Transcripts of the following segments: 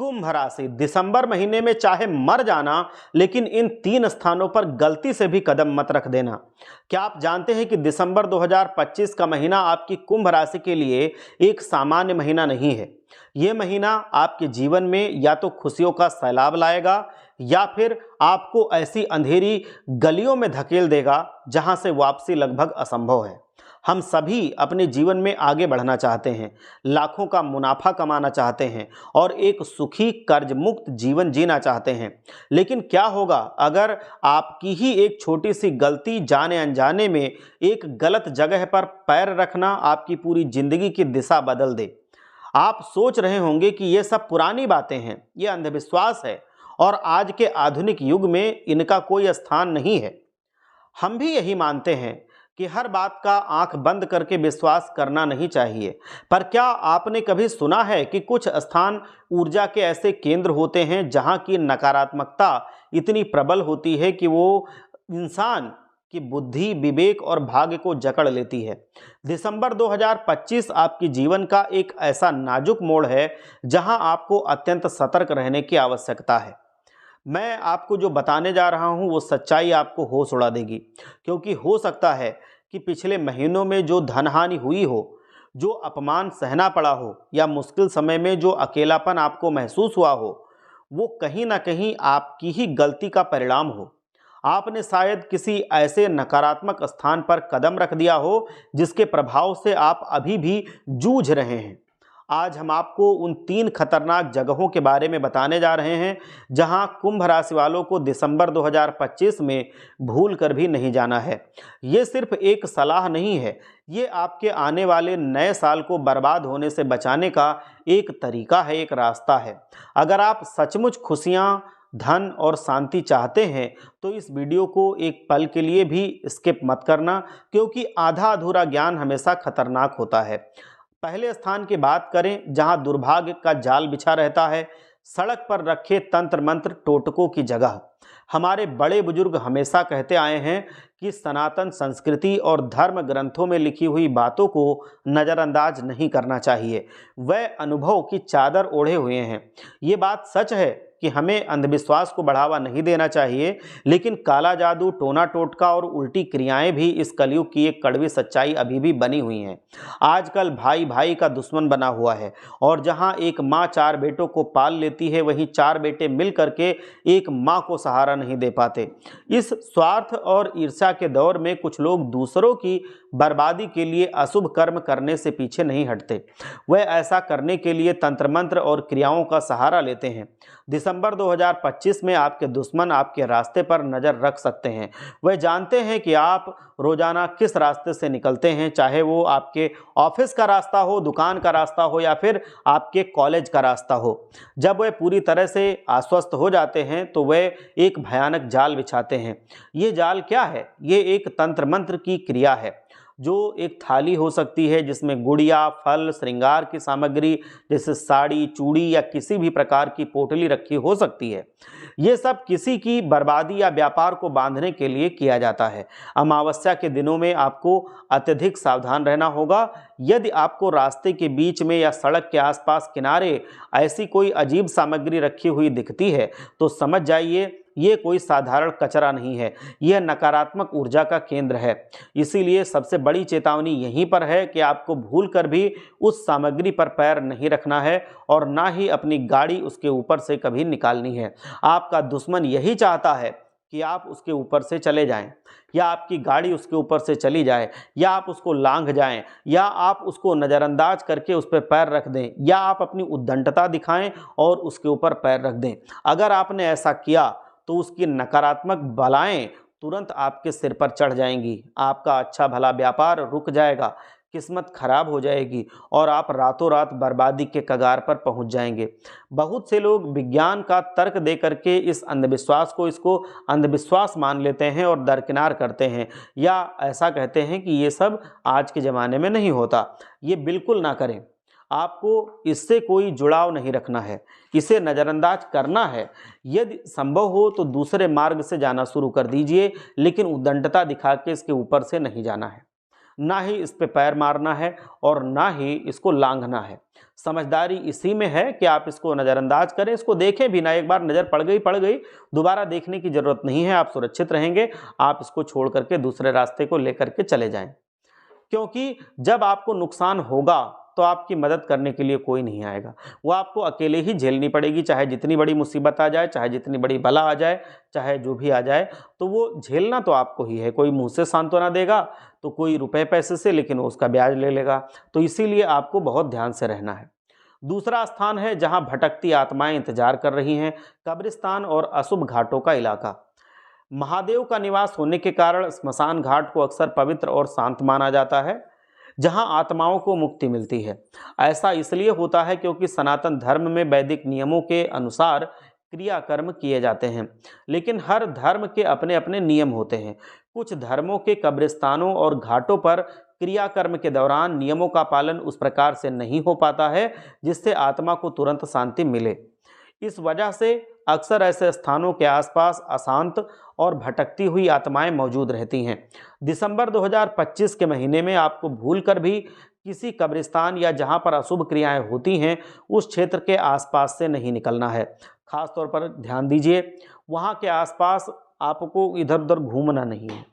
कुंभ राशि, दिसंबर महीने में चाहे मर जाना, लेकिन इन 3 स्थानों पर गलती से भी कदम मत रख देना। क्या आप जानते हैं कि दिसंबर 2025 का महीना आपकी कुंभ राशि के लिए एक सामान्य महीना नहीं है। ये महीना आपके जीवन में या तो खुशियों का सैलाब लाएगा या फिर आपको ऐसी अंधेरी गलियों में धकेल देगा जहां से वापसी लगभग असंभव है। हम सभी अपने जीवन में आगे बढ़ना चाहते हैं, लाखों का मुनाफा कमाना चाहते हैं और एक सुखी कर्ज मुक्त जीवन जीना चाहते हैं। लेकिन क्या होगा अगर आपकी ही एक छोटी सी गलती जाने अनजाने में एक गलत जगह पर पैर रखना आपकी पूरी जिंदगी की दिशा बदल दे। आप सोच रहे होंगे कि ये सब पुरानी बातें हैं, ये अंधविश्वास है और आज के आधुनिक युग में इनका कोई स्थान नहीं है। हम भी यही मानते हैं कि हर बात का आंख बंद करके विश्वास करना नहीं चाहिए। पर क्या आपने कभी सुना है कि कुछ स्थान ऊर्जा के ऐसे केंद्र होते हैं जहां की नकारात्मकता इतनी प्रबल होती है कि वो इंसान की बुद्धि, विवेक और भाग्य को जकड़ लेती है। दिसंबर 2025 आपके जीवन का एक ऐसा नाजुक मोड़ है जहां आपको अत्यंत सतर्क रहने की आवश्यकता है। मैं आपको जो बताने जा रहा हूं वो सच्चाई आपको होश उड़ा देगी, क्योंकि हो सकता है कि पिछले महीनों में जो धनहानि हुई हो, जो अपमान सहना पड़ा हो या मुश्किल समय में जो अकेलापन आपको महसूस हुआ हो, वो कहीं ना कहीं आपकी ही गलती का परिणाम हो। आपने शायद किसी ऐसे नकारात्मक स्थान पर कदम रख दिया हो जिसके प्रभाव से आप अभी भी जूझ रहे हैं। आज हम आपको उन 3 खतरनाक जगहों के बारे में बताने जा रहे हैं जहां कुंभ राशि वालों को दिसंबर 2025 में भूल कर भी नहीं जाना है। ये सिर्फ एक सलाह नहीं है, ये आपके आने वाले नए साल को बर्बाद होने से बचाने का एक तरीका है, एक रास्ता है। अगर आप सचमुच खुशियां, धन और शांति चाहते हैं तो इस वीडियो को एक पल के लिए भी स्किप मत करना, क्योंकि आधा अधूरा ज्ञान हमेशा खतरनाक होता है। पहले स्थान की बात करें जहां दुर्भाग्य का जाल बिछा रहता है, सड़क पर रखे तंत्र मंत्र टोटकों की जगह। हमारे बड़े बुजुर्ग हमेशा कहते आए हैं कि सनातन संस्कृति और धर्म ग्रंथों में लिखी हुई बातों को नज़रअंदाज नहीं करना चाहिए। वह अनुभव की चादर ओढ़े हुए हैं। ये बात सच है कि हमें अंधविश्वास को बढ़ावा नहीं देना चाहिए, लेकिन काला जादू, टोना टोटका और उल्टी क्रियाएं भी इस कलयुग की एक कड़वी सच्चाई अभी भी बनी हुई हैं। आजकल भाई भाई का दुश्मन बना हुआ है और जहां एक माँ 4 बेटों को पाल लेती है, वहीं 4 बेटे मिल करके एक माँ को सहारा नहीं दे पाते। इस स्वार्थ और ईर्ष्या के दौर में कुछ लोग दूसरों की बर्बादी के लिए अशुभ कर्म करने से पीछे नहीं हटते। वह ऐसा करने के लिए तंत्र मंत्र और क्रियाओं का सहारा लेते हैं। दिसंबर 2025 में आपके दुश्मन आपके रास्ते पर नज़र रख सकते हैं। वह जानते हैं कि आप रोजाना किस रास्ते से निकलते हैं, चाहे वो आपके ऑफिस का रास्ता हो, दुकान का रास्ता हो या फिर आपके कॉलेज का रास्ता हो। जब वह पूरी तरह से आश्वस्त हो जाते हैं तो वह एक भयानक जाल बिछाते हैं। ये जाल क्या है? ये एक तंत्र मंत्र की क्रिया है, जो एक थाली हो सकती है जिसमें गुड़िया, फल, श्रृंगार की सामग्री जैसे साड़ी, चूड़ी या किसी भी प्रकार की पोटली रखी हो सकती है। ये सब किसी की बर्बादी या व्यापार को बांधने के लिए किया जाता है। अमावस्या के दिनों में आपको अत्यधिक सावधान रहना होगा। यदि आपको रास्ते के बीच में या सड़क के आसपास किनारे ऐसी कोई अजीब सामग्री रखी हुई दिखती है तो समझ जाइए ये कोई साधारण कचरा नहीं है, यह नकारात्मक ऊर्जा का केंद्र है। इसीलिए सबसे बड़ी चेतावनी यहीं पर है कि आपको भूल कर भी उस सामग्री पर पैर नहीं रखना है और ना ही अपनी गाड़ी उसके ऊपर से कभी निकालनी है। आपका दुश्मन यही चाहता है कि आप उसके ऊपर से चले जाएं, या आपकी गाड़ी उसके ऊपर से चली जाए, या आप उसको लांघ जाएं, या आप उसको नज़रअंदाज करके उस पर पैर रख दें, या आप अपनी उद्दंडता दिखाएं और उसके ऊपर पैर रख दें। अगर आपने ऐसा किया तो उसकी नकारात्मक बलाएं तुरंत आपके सिर पर चढ़ जाएंगी। आपका अच्छा भला व्यापार रुक जाएगा, किस्मत खराब हो जाएगी और आप रातों रात बर्बादी के कगार पर पहुंच जाएंगे। बहुत से लोग विज्ञान का तर्क दे करके इस अंधविश्वास को इसको अंधविश्वास मान लेते हैं और दरकिनार करते हैं, या ऐसा कहते हैं कि ये सब आज के ज़माने में नहीं होता। ये बिल्कुल ना करें। आपको इससे कोई जुड़ाव नहीं रखना है, इसे नज़रअंदाज करना है। यदि संभव हो तो दूसरे मार्ग से जाना शुरू कर दीजिए, लेकिन उद्दंडता दिखा के इसके ऊपर से नहीं जाना है। ना ही इस पे पैर मारना है और ना ही इसको लांघना है। समझदारी इसी में है कि आप इसको नज़रअंदाज करें, इसको देखें भी ना, एक बार नज़र पड़ गई, दोबारा देखने की ज़रूरत नहीं है, आप सुरक्षित रहेंगे। आप इसको छोड़ करके दूसरे रास्ते को लेकर के चले जाएं, क्योंकि जब आपको नुकसान होगा तो आपकी मदद करने के लिए कोई नहीं आएगा। वो आपको अकेले ही झेलनी पड़ेगी, चाहे जितनी बड़ी मुसीबत आ जाए, चाहे जितनी बड़ी बला आ जाए, चाहे जो भी आ जाए, तो वो झेलना तो आपको ही है। कोई मुँह से सांत्वना देगा तो कोई रुपए पैसे से, लेकिन वो उसका ब्याज ले लेगा। तो इसीलिए आपको बहुत ध्यान से रहना है। दूसरा स्थान है जहाँ भटकती आत्माएं इंतजार कर रही हैं, कब्रिस्तान और अशुभ घाटों का इलाका। महादेव का निवास होने के कारण स्मशान घाट को अक्सर पवित्र और शांत माना जाता है, जहां आत्माओं को मुक्ति मिलती है। ऐसा इसलिए होता है क्योंकि सनातन धर्म में वैदिक नियमों के अनुसार क्रियाकर्म किए जाते हैं, लेकिन हर धर्म के अपने अपने नियम होते हैं। कुछ धर्मों के कब्रिस्तानों और घाटों पर क्रियाकर्म के दौरान नियमों का पालन उस प्रकार से नहीं हो पाता है जिससे आत्मा को तुरंत शांति मिले। इस वजह से अक्सर ऐसे स्थानों के आसपास अशांत और भटकती हुई आत्माएं मौजूद रहती हैं। दिसंबर 2025 के महीने में आपको भूलकर भी किसी कब्रिस्तान या जहां पर अशुभ क्रियाएं होती हैं उस क्षेत्र के आसपास से नहीं निकलना है। खास तौर पर ध्यान दीजिए, वहां के आसपास आपको इधर उधर घूमना नहीं है।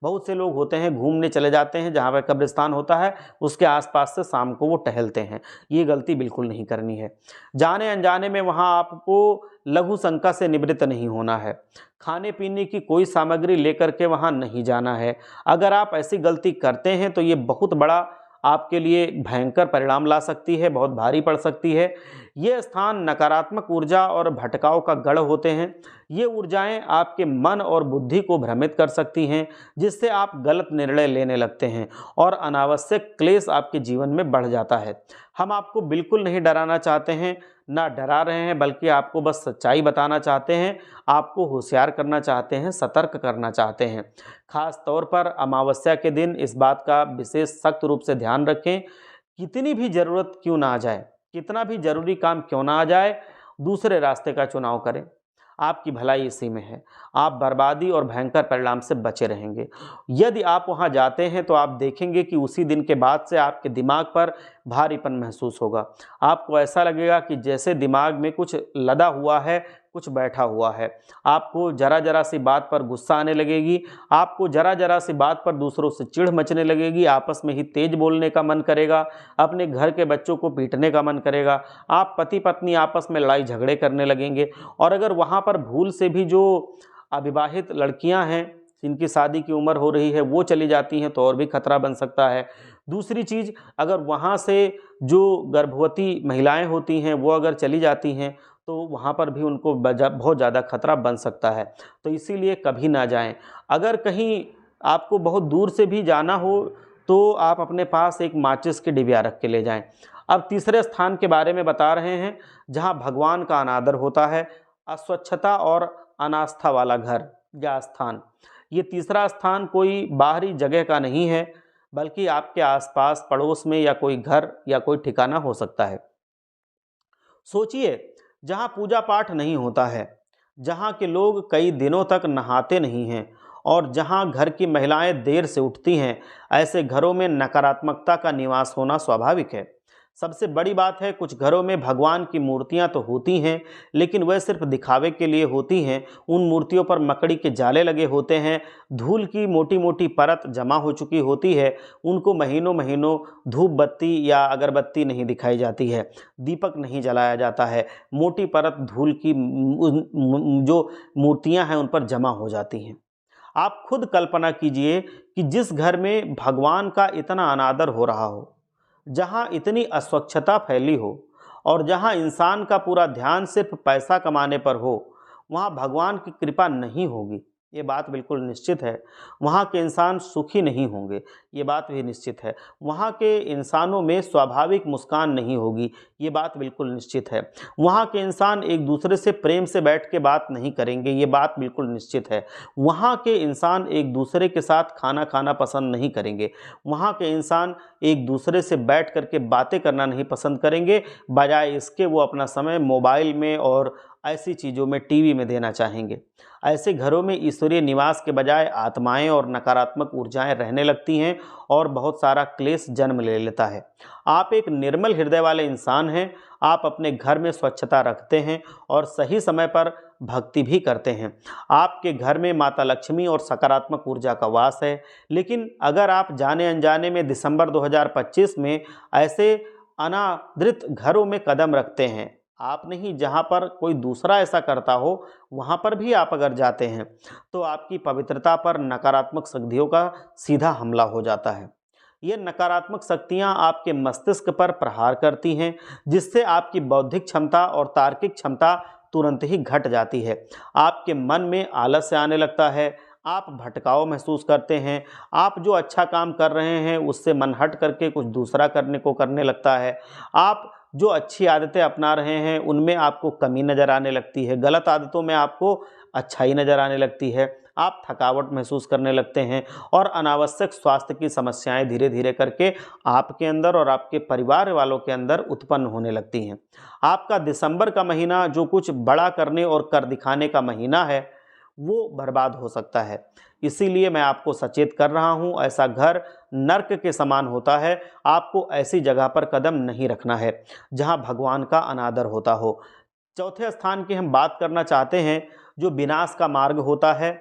बहुत से लोग होते हैं घूमने चले जाते हैं जहाँ पर कब्रिस्तान होता है, उसके आसपास से शाम को वो टहलते हैं। ये गलती बिल्कुल नहीं करनी है। जाने अनजाने में वहाँ आपको लघु शंका से निवृत्त नहीं होना है। खाने पीने की कोई सामग्री लेकर के वहाँ नहीं जाना है। अगर आप ऐसी गलती करते हैं तो ये बहुत बड़ा आपके लिए भयंकर परिणाम ला सकती है, बहुत भारी पड़ सकती है। ये स्थान नकारात्मक ऊर्जा और भटकाव का गढ़ होते हैं। ये ऊर्जाएं आपके मन और बुद्धि को भ्रमित कर सकती हैं, जिससे आप गलत निर्णय लेने लगते हैं और अनावश्यक क्लेश आपके जीवन में बढ़ जाता है। हम आपको बिल्कुल नहीं डराना चाहते हैं, ना डरा रहे हैं, बल्कि आपको बस सच्चाई बताना चाहते हैं, आपको होशियार करना चाहते हैं, सतर्क करना चाहते हैं। खास तौर पर अमावस्या के दिन इस बात का विशेष सख्त रूप से ध्यान रखें, कितनी भी ज़रूरत क्यों ना आ जाए, कितना भी ज़रूरी काम क्यों ना आ जाए, दूसरे रास्ते का चुनाव करें। आपकी भलाई इसी में है। आप बर्बादी और भयंकर परिणाम से बचे रहेंगे। यदि आप वहां जाते हैं तो आप देखेंगे कि उसी दिन के बाद से आपके दिमाग पर भारीपन महसूस होगा। आपको ऐसा लगेगा कि जैसे दिमाग में कुछ लदा हुआ है, कुछ बैठा हुआ है। आपको जरा जरा सी बात पर गुस्सा आने लगेगी, आपको जरा जरा सी बात पर दूसरों से चिढ़ मचने लगेगी, आपस में ही तेज बोलने का मन करेगा, अपने घर के बच्चों को पीटने का मन करेगा, आप पति पत्नी आपस में लड़ाई झगड़े करने लगेंगे। और अगर वहाँ पर भूल से भी जो अविवाहित लड़कियां हैं जिनकी शादी की उम्र हो रही है वो चली जाती हैं तो और भी खतरा बन सकता है। दूसरी चीज़, अगर वहाँ से जो गर्भवती महिलाएं होती हैं वो अगर चली जाती हैं तो वहाँ पर भी उनको बहुत ज़्यादा खतरा बन सकता है। तो इसीलिए कभी ना जाएं। अगर कहीं आपको बहुत दूर से भी जाना हो तो आप अपने पास एक माचिस की डिबिया रख के ले जाएं। अब तीसरे स्थान के बारे में बता रहे हैं जहाँ भगवान का अनादर होता है, अस्वच्छता और अनास्था वाला घर या स्थान। ये तीसरा स्थान कोई बाहरी जगह का नहीं है, बल्कि आपके आसपास पड़ोस में या कोई घर या कोई ठिकाना हो सकता है। सोचिए, जहाँ पूजा पाठ नहीं होता है, जहाँ के लोग कई दिनों तक नहाते नहीं हैं और जहाँ घर की महिलाएं देर से उठती हैं, ऐसे घरों में नकारात्मकता का निवास होना स्वाभाविक है। सबसे बड़ी बात है, कुछ घरों में भगवान की मूर्तियां तो होती हैं, लेकिन वह सिर्फ दिखावे के लिए होती हैं। उन मूर्तियों पर मकड़ी के जाले लगे होते हैं, धूल की मोटी मोटी परत जमा हो चुकी होती है, उनको महीनों महीनों धूप बत्ती या अगरबत्ती नहीं दिखाई जाती है, दीपक नहीं जलाया जाता है, मोटी परत धूल की जो मूर्तियां हैं उन पर जमा हो जाती हैं। आप खुद कल्पना कीजिए कि जिस घर में भगवान का इतना अनादर हो रहा हो, जहाँ इतनी अस्वच्छता फैली हो और जहाँ इंसान का पूरा ध्यान सिर्फ पैसा कमाने पर हो, वहाँ भगवान की कृपा नहीं होगी, ये बात बिल्कुल निश्चित है। वहाँ के इंसान सुखी नहीं होंगे, ये बात भी निश्चित है। वहाँ के इंसानों में स्वाभाविक मुस्कान नहीं होगी, ये बात बिल्कुल निश्चित है। वहाँ के इंसान एक दूसरे से प्रेम से बैठ के बात नहीं करेंगे, ये बात बिल्कुल निश्चित है। वहाँ के इंसान एक दूसरे के साथ खाना खाना पसंद नहीं करेंगे। वहाँ के इंसान एक दूसरे से बैठ करके बातें करना नहीं पसंद करेंगे, बजाय इसके वो अपना समय मोबाइल में और ऐसी चीज़ों में, टीवी में देना चाहेंगे। ऐसे घरों में ईश्वरीय निवास के बजाय आत्माएं और नकारात्मक ऊर्जाएं रहने लगती हैं और बहुत सारा क्लेश जन्म ले लेता है। आप एक निर्मल हृदय वाले इंसान हैं, आप अपने घर में स्वच्छता रखते हैं और सही समय पर भक्ति भी करते हैं। आपके घर में माता लक्ष्मी और सकारात्मक ऊर्जा का वास है। लेकिन अगर आप जाने अनजाने में दिसंबर 2025 में ऐसे अनादृत घरों में कदम रखते हैं, आप नहीं, जहाँ पर कोई दूसरा ऐसा करता हो वहाँ पर भी आप अगर जाते हैं, तो आपकी पवित्रता पर नकारात्मक शक्तियों का सीधा हमला हो जाता है। ये नकारात्मक शक्तियाँ आपके मस्तिष्क पर प्रहार करती हैं, जिससे आपकी बौद्धिक क्षमता और तार्किक क्षमता तुरंत ही घट जाती है। आपके मन में आलस्य आने लगता है, आप भटकाव महसूस करते हैं, आप जो अच्छा काम कर रहे हैं उससे मन हट करके कुछ दूसरा करने लगता है। आप जो अच्छी आदतें अपना रहे हैं उनमें आपको कमी नज़र आने लगती है, गलत आदतों में आपको अच्छाई नज़र आने लगती है। आप थकावट महसूस करने लगते हैं और अनावश्यक स्वास्थ्य की समस्याएं धीरे धीरे करके आपके अंदर और आपके परिवार वालों के अंदर उत्पन्न होने लगती हैं। आपका दिसंबर का महीना जो कुछ बड़ा करने और कर दिखाने का महीना है, वो बर्बाद हो सकता है। इसीलिए मैं आपको सचेत कर रहा हूँ, ऐसा घर नर्क के समान होता है। आपको ऐसी जगह पर कदम नहीं रखना है जहाँ भगवान का अनादर होता हो। चौथे स्थान की हम बात करना चाहते हैं, जो विनाश का मार्ग होता है।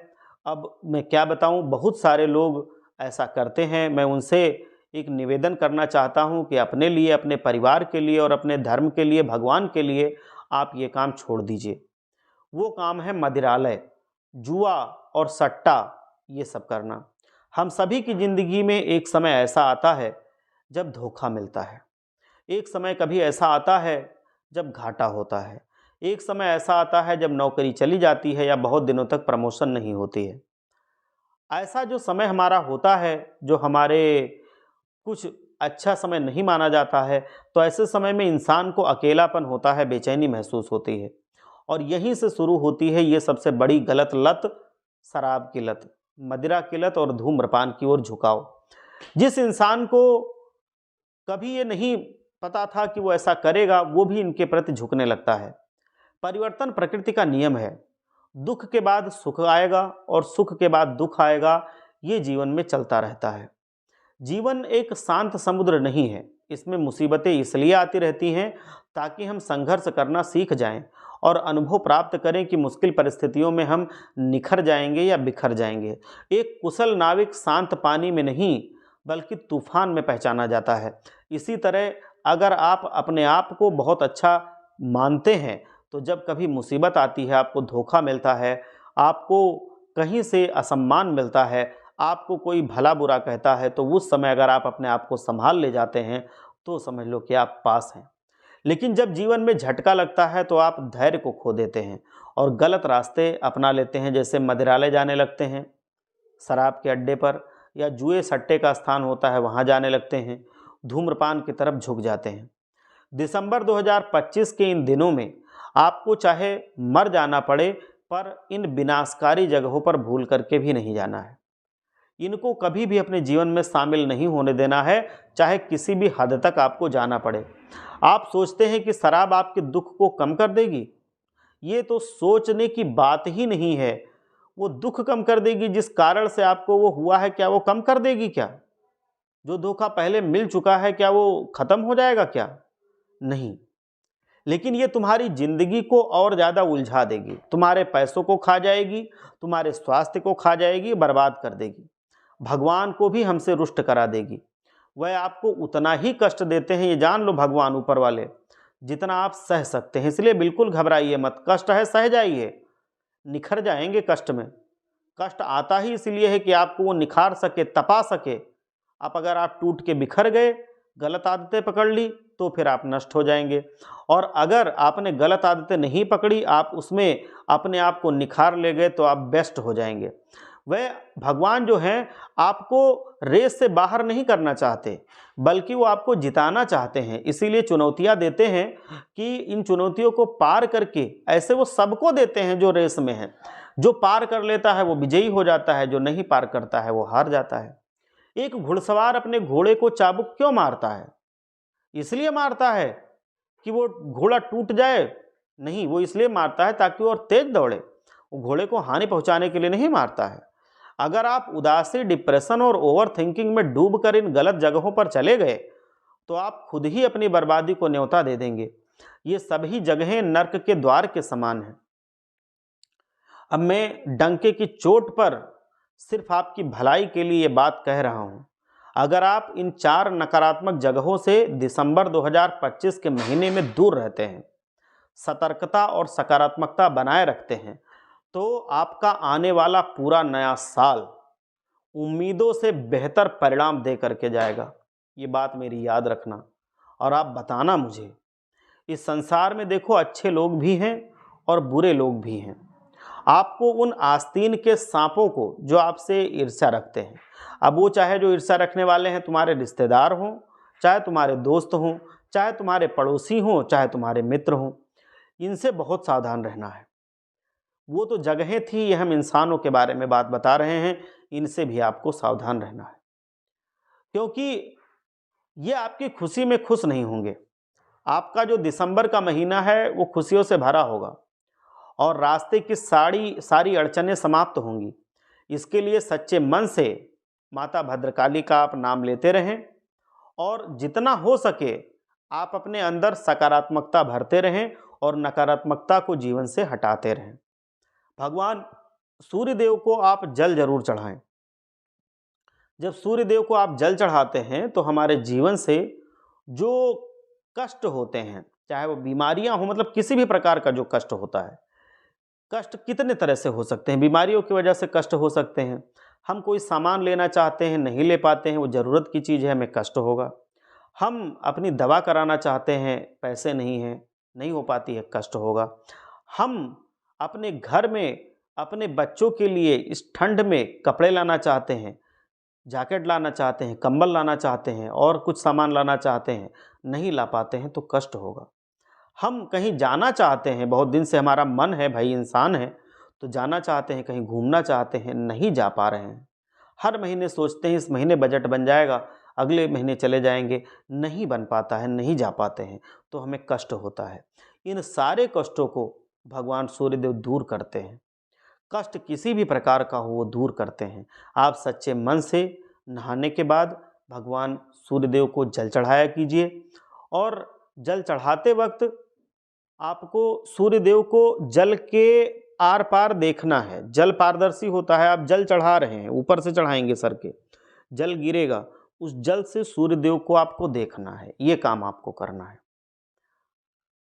अब मैं क्या बताऊं, बहुत सारे लोग ऐसा करते हैं। मैं उनसे एक निवेदन करना चाहता हूं कि अपने लिए, अपने परिवार के लिए और अपने धर्म के लिए, भगवान के लिए आप ये काम छोड़ दीजिए। वो काम है मदिरालय, जुआ और सट्टा, ये सब करना। हम सभी की ज़िंदगी में एक समय ऐसा आता है जब धोखा मिलता है। एक समय कभी ऐसा आता है जब घाटा होता है। एक समय ऐसा आता है जब नौकरी चली जाती है या बहुत दिनों तक प्रमोशन नहीं होती है। ऐसा जो समय हमारा होता है, जो हमारे कुछ अच्छा समय नहीं माना जाता है, तो ऐसे समय में इंसान को अकेलापन होता है, बेचैनी महसूस होती है। और यहीं से शुरू होती है ये सबसे बड़ी गलत लत, शराब की लत, मदिरा की लत और धूम्रपान की ओर झुकाव। जिस इंसान को कभी ये नहीं पता था कि वो ऐसा करेगा, वो भी इनके प्रति झुकने लगता है। परिवर्तन प्रकृति का नियम है। दुख के बाद सुख आएगा और सुख के बाद दुख आएगा, ये जीवन में चलता रहता है। जीवन एक शांत समुद्र नहीं है, इसमें मुसीबतें इसलिए आती रहती हैं ताकि हम संघर्ष करना सीख जाएं और अनुभव प्राप्त करें कि मुश्किल परिस्थितियों में हम निखर जाएंगे या बिखर जाएंगे। एक कुशल नाविक शांत पानी में नहीं बल्कि तूफान में पहचाना जाता है। इसी तरह अगर आप अपने आप को बहुत अच्छा मानते हैं, तो जब कभी मुसीबत आती है, आपको धोखा मिलता है, आपको कहीं से असम्मान मिलता है, आपको कोई भला बुरा कहता है, तो उस समय अगर आप अपने आप को संभाल ले जाते हैं तो समझ लो कि आप पास हैं। लेकिन जब जीवन में झटका लगता है तो आप धैर्य को खो देते हैं और गलत रास्ते अपना लेते हैं, जैसे मदिरालय जाने लगते हैं, शराब के अड्डे पर, या जुए सट्टे का स्थान होता है वहाँ जाने लगते हैं, धूम्रपान की तरफ झुक जाते हैं। दिसंबर 2025 के इन दिनों में आपको चाहे मर जाना पड़े, पर इन विनाशकारी जगहों पर भूल करके भी नहीं जाना है। इनको कभी भी अपने जीवन में शामिल नहीं होने देना है, चाहे किसी भी हद तक आपको जाना पड़े। आप सोचते हैं कि शराब आपके दुख को कम कर देगी? ये तो सोचने की बात ही नहीं है। वो दुख कम कर देगी जिस कारण से आपको वो हुआ है, क्या वो कम कर देगी क्या? जो धोखा पहले मिल चुका है, क्या वो खत्म हो जाएगा क्या? नहीं। लेकिन ये तुम्हारी जिंदगी को और ज़्यादा उलझा देगी, तुम्हारे पैसों को खा जाएगी, तुम्हारे स्वास्थ्य को खा जाएगी, बर्बाद कर देगी, भगवान को भी हमसे रुष्ट करा देगी। वह आपको उतना ही कष्ट देते हैं, ये जान लो भगवान ऊपर वाले, जितना आप सह सकते हैं। इसलिए बिल्कुल घबराइए मत, कष्ट है सह जाइए, निखर जाएंगे कष्ट में। कष्ट आता ही इसलिए है कि आपको वो निखार सके, तपा सके। अब अगर आप टूट के बिखर गए, गलत आदतें पकड़ ली, तो फिर आप नष्ट हो जाएंगे। और अगर आपने गलत आदतें नहीं पकड़ी, आप उसमें अपने आप को निखार ले गए, तो आप बेस्ट हो जाएंगे। वह भगवान जो हैं आपको रेस से बाहर नहीं करना चाहते, बल्कि वो आपको जिताना चाहते हैं। इसीलिए चुनौतियां देते हैं कि इन चुनौतियों को पार करके, ऐसे वो सबको देते हैं जो रेस में है। जो पार कर लेता है वो विजयी हो जाता है, जो नहीं पार करता है वो हार जाता है। एक घुड़सवार अपने घोड़े को चाबुक क्यों मारता है? इसलिए मारता है कि वो घोड़ा टूट जाए, नहीं, वो इसलिए मारता है ताकि वो और तेज दौड़े, वो घोड़े को हानि पहुंचाने के लिए नहीं मारता है। अगर आप उदासी, डिप्रेशन और ओवर थिंकिंग में डूबकर इन गलत जगहों पर चले गए तो आप खुद ही अपनी बर्बादी को न्योता दे देंगे। ये सभी जगहें नर्क के द्वार के समान हैं। अब मैं डंके की चोट पर सिर्फ आपकी भलाई के लिए ये बात कह रहा हूं। अगर आप इन 4 नकारात्मक जगहों से दिसंबर 2025 के महीने में दूर रहते हैं, सतर्कता और सकारात्मकता बनाए रखते हैं, तो आपका आने वाला पूरा नया साल उम्मीदों से बेहतर परिणाम दे करके जाएगा। ये बात मेरी याद रखना और आप बताना मुझे। इस संसार में देखो, अच्छे लोग भी हैं और बुरे लोग भी हैं। आपको उन आस्तीन के सांपों को जो आपसे ईर्ष्या रखते हैं, अब वो चाहे जो ईर्ष्या रखने वाले हैं तुम्हारे रिश्तेदार हों, चाहे तुम्हारे दोस्त हों, चाहे तुम्हारे पड़ोसी हों, चाहे तुम्हारे मित्र हों, इनसे बहुत सावधान रहना है। वो तो जगहें थी, ये हम इंसानों के बारे में बात बता रहे हैं, इनसे भी आपको सावधान रहना है, क्योंकि ये आपकी खुशी में खुश नहीं होंगे। आपका जो दिसंबर का महीना है वो खुशियों से भरा होगा और रास्ते की सारी अड़चनें समाप्त होंगी। इसके लिए सच्चे मन से माता भद्रकाली का आप नाम लेते रहें और जितना हो सके आप अपने अंदर सकारात्मकता भरते रहें और नकारात्मकता को जीवन से हटाते रहें। भगवान सूर्यदेव को आप जल जरूर चढ़ाएं। जब सूर्यदेव को आप जल चढ़ाते हैं तो हमारे जीवन से जो कष्ट होते हैं, चाहे वो बीमारियां हो, मतलब किसी भी प्रकार का जो कष्ट होता है, कष्ट कितने तरह से हो सकते हैं। बीमारियों की वजह से कष्ट हो सकते हैं, हम कोई सामान लेना चाहते हैं नहीं ले पाते हैं, वो ज़रूरत की चीज़ है, हमें कष्ट होगा। हम अपनी दवा कराना चाहते हैं, पैसे नहीं हैं, नहीं हो पाती है, कष्ट होगा। हम अपने घर में अपने बच्चों के लिए इस ठंड में कपड़े लाना चाहते हैं, जैकेट लाना चाहते हैं, कंबल लाना चाहते हैं और कुछ सामान लाना चाहते हैं, नहीं ला पाते हैं तो कष्ट होगा। हम कहीं जाना चाहते हैं, बहुत दिन से हमारा मन है, भाई इंसान है तो जाना चाहते हैं, कहीं घूमना चाहते हैं, नहीं जा पा रहे हैं। हर महीने सोचते हैं इस महीने बजट बन जाएगा, अगले महीने चले जाएंगे, नहीं बन पाता है, नहीं जा पाते हैं तो हमें कष्ट होता है। इन सारे कष्टों को भगवान सूर्यदेव दूर करते हैं। कष्ट किसी भी प्रकार का हो वो दूर करते हैं। आप सच्चे मन से नहाने के बाद भगवान सूर्यदेव को जल चढ़ाया कीजिए और जल चढ़ाते वक्त आपको सूर्यदेव को जल के आर पार देखना है। जल पारदर्शी होता है, आप जल चढ़ा रहे हैं, ऊपर से चढ़ाएंगे सर के, जल गिरेगा, उस जल से सूर्यदेव को आपको देखना है, ये काम आपको करना है।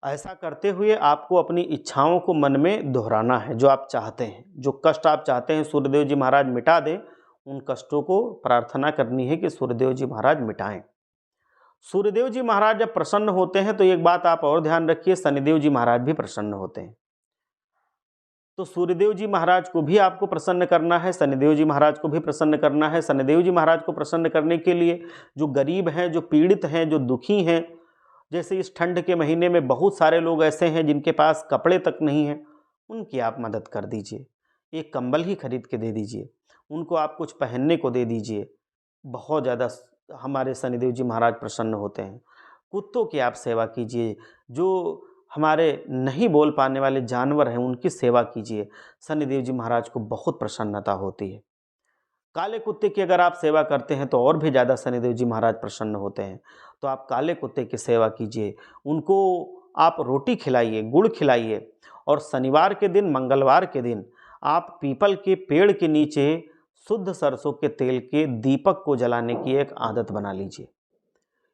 ऐसा करते हुए आपको अपनी इच्छाओं को मन में दोहराना है, जो आप चाहते हैं, जो कष्ट आप चाहते हैं सूर्यदेव जी महाराज मिटा दें, उन कष्टों को प्रार्थना करनी है कि सूर्यदेव जी महाराज मिटाएं। सूर्यदेव जी महाराज जब प्रसन्न होते हैं तो एक बात आप और ध्यान रखिए, शनिदेव जी महाराज भी प्रसन्न होते हैं। तो सूर्यदेव जी महाराज को भी आपको प्रसन्न करना है, शनिदेव जी महाराज को भी प्रसन्न करना है। शनिदेव जी महाराज को प्रसन्न करने के लिए जो गरीब हैं, जो पीड़ित हैं, जो दुखी हैं, जैसे इस ठंड के महीने में बहुत सारे लोग ऐसे हैं जिनके पास कपड़े तक नहीं हैं, उनकी आप मदद कर दीजिए। एक कंबल ही खरीद के दे दीजिए, उनको आप कुछ पहनने को दे दीजिए। बहुत ज़्यादा हमारे शनिदेव जी महाराज प्रसन्न होते हैं। कुत्तों की आप सेवा कीजिए, जो हमारे नहीं बोल पाने वाले जानवर हैं उनकी सेवा कीजिए, शनिदेव जी महाराज को बहुत प्रसन्नता होती है। काले कुत्ते की अगर आप सेवा करते हैं तो और भी ज़्यादा शनिदेव जी महाराज प्रसन्न होते हैं। तो आप काले कुत्ते की सेवा कीजिए, उनको आप रोटी खिलाइए, गुड़ खिलाइए और शनिवार के दिन, मंगलवार के दिन आप पीपल के पेड़ के नीचे शुद्ध सरसों के तेल के दीपक को जलाने की एक आदत बना लीजिए।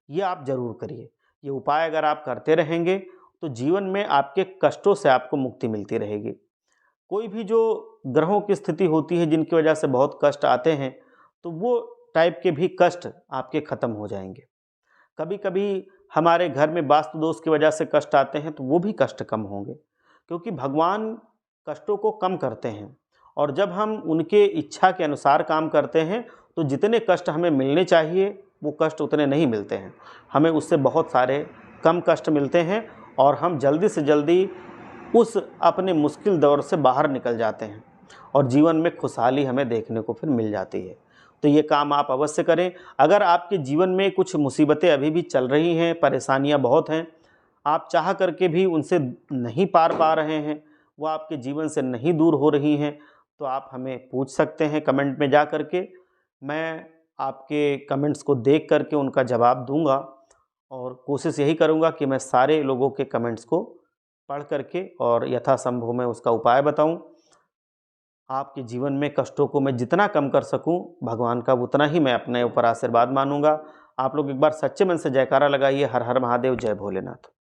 ये आप जरूर करिए। ये उपाय अगर आप करते रहेंगे तो जीवन में आपके कष्टों से आपको मुक्ति मिलती रहेगी। कोई भी जो ग्रहों की स्थिति होती है जिनकी वजह से बहुत कष्ट आते हैं, तो वो टाइप के भी कष्ट आपके खत्म हो जाएंगे। कभी कभी हमारे घर में वास्तु दोष की वजह से कष्ट आते हैं तो वो भी कष्ट कम होंगे, क्योंकि भगवान कष्टों को कम करते हैं। और जब हम उनके इच्छा के अनुसार काम करते हैं तो जितने कष्ट हमें मिलने चाहिए वो कष्ट उतने नहीं मिलते हैं, हमें उससे बहुत सारे कम कष्ट मिलते हैं और हम जल्दी से जल्दी उस अपने मुश्किल दौर से बाहर निकल जाते हैं और जीवन में खुशहाली हमें देखने को फिर मिल जाती है। तो ये काम आप अवश्य करें। अगर आपके जीवन में कुछ मुसीबतें अभी भी चल रही हैं, परेशानियां बहुत हैं, आप चाह करके भी उनसे नहीं पार पा रहे हैं, वो आपके जीवन से नहीं दूर हो रही हैं, तो आप हमें पूछ सकते हैं कमेंट में जा कर के। मैं आपके कमेंट्स को देख कर के उनका जवाब दूँगा और कोशिश यही करूँगा कि मैं सारे लोगों के कमेंट्स को पढ़ कर के और यथासंभव मैं उसका उपाय बताऊँ। आपके जीवन में कष्टों को मैं जितना कम कर सकूं, भगवान का उतना ही मैं अपने ऊपर आशीर्वाद मानूंगा। आप लोग एक बार सच्चे मन से जयकारा लगाइए, हर हर महादेव, जय भोलेनाथ।